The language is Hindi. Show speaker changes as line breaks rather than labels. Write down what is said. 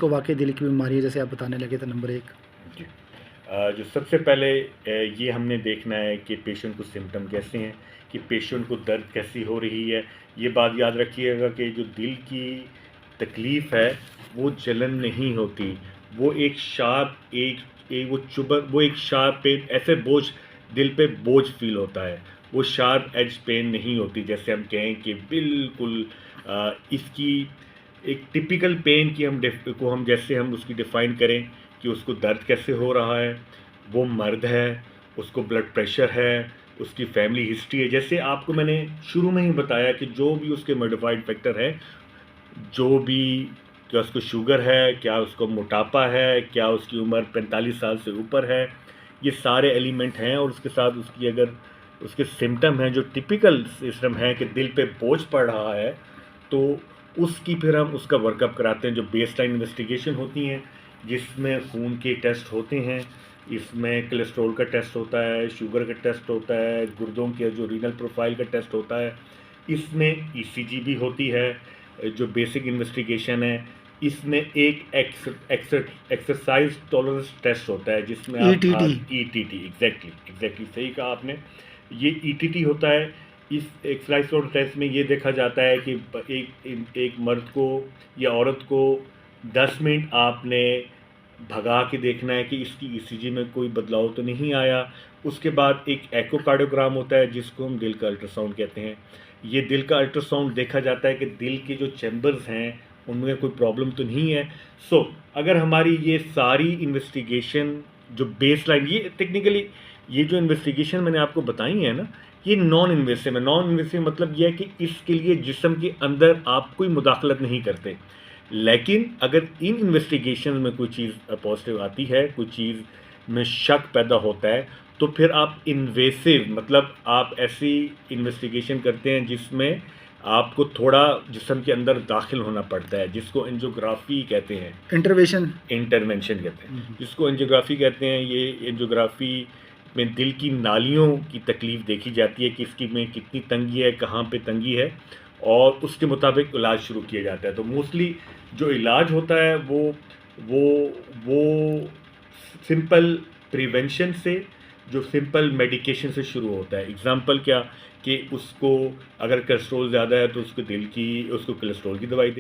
जिसको वाकई दिल की बीमारी है, जैसे आप बताने लगे थे नंबर 1?
जी। जो सबसे पहले ये हमने देखना है कि पेशेंट को सिम्टम कैसे हैं, कि पेशेंट को दर्द कैसी हो रही है। ये बात याद रखिएगा कि जो दिल की तकलीफ़ है वो जलन नहीं होती, वो एक शार्प एक वो चुभन, वो एक शार्प पेन, ऐसे बोझ दिल पे बोझ फील होता है। वो शार्प एज पेन नहीं होती जैसे हम कहें कि बिल्कुल इसकी एक टिपिकल पेन की हम जैसे हम उसकी डिफ़ाइन करें कि उसको दर्द कैसे हो रहा है, वो मर्द है, उसको ब्लड प्रेशर है, उसकी फैमिली हिस्ट्री है। जैसे आपको मैंने शुरू में ही बताया कि जो भी उसके मॉडिफाइड फैक्टर है, जो भी, क्या उसको शुगर है, क्या उसको मोटापा है, क्या उसकी उम्र 45 साल से ऊपर है, ये सारे एलिमेंट हैं। और उसके साथ उसकी अगर उसके सिम्टम हैं जो टिपिकल सिस्टम है कि दिल पे बोझ पड़ रहा है, तो उसकी फिर हम उसका वर्कअप कराते हैं, जो बेसलाइन इन्वेस्टिगेशन होती हैं, जिसमें खून के टेस्ट होते हैं, इसमें कोलेस्ट्रॉल का टेस्ट होता है, शुगर का टेस्ट होता है, गुर्दों के जो रीनल प्रोफाइल का टेस्ट होता है, इसमें ईसीजी भी होती है जो बेसिक इन्वेस्टिगेशन है। इसमें एक एक्सरसाइज टॉलरेंस टेस्ट होता है जिसमें आप
ईटीटी।
ईटीटी, एग्जैक्टली सही कहा आपने। ये ईटीटी होता है। इस एक्सरसाइज टॉलरेंस टेस्ट में ये देखा जाता है कि एक मर्द को या औरत को 10 मिनट आपने भगा के देखना है कि इसकी ईसीजी में कोई बदलाव तो नहीं आया। उसके बाद एक एकोकार्डियोग्राम होता है जिसको हम दिल का अल्ट्रासाउंड कहते हैं। ये दिल का अल्ट्रासाउंड देखा जाता है कि दिल के जो चैम्बर्स हैं उनमें कोई प्रॉब्लम तो नहीं है। अगर हमारी ये सारी इन्वेस्टिगेशन जो बेसलाइन, ये टेक्निकली ये जो इन्वेस्टिगेशन मैंने आपको बताई है ना, ये नॉन इन्वेसिव है। नॉन इन्वेसिव मतलब ये है कि इसके लिए जिस्म के अंदर आप कोई मुदाखलत नहीं करते। लेकिन अगर इन इन्वेस्टिगेशन में कोई चीज़ पॉजिटिव आती है, कोई चीज़ में शक पैदा होता है, तो फिर आप इन्वेसिव मतलब आप ऐसी इन्वेस्टिगेशन करते हैं जिसमें आपको थोड़ा जिस्म के अंदर दाखिल होना पड़ता है, जिसको एंजियोग्राफी कहते हैं। इंटरवेंशन कहते हैं जिसको एंजियोग्राफी कहते हैं। ये एंजियोग्राफी में दिल की नालियों की तकलीफ़ देखी जाती है कि इसकी में कितनी तंगी है, कहाँ पे तंगी है, और उसके मुताबिक इलाज शुरू किया जाता है। तो मोस्टली जो इलाज होता है वो सिंपल प्रिवेंशन से, जो सिंपल मेडिकेशन से शुरू होता है। एग्जांपल क्या कि उसको अगर कोलेस्ट्रॉल ज़्यादा है तो उसको कोलेस्ट्रॉल की दवाई दें।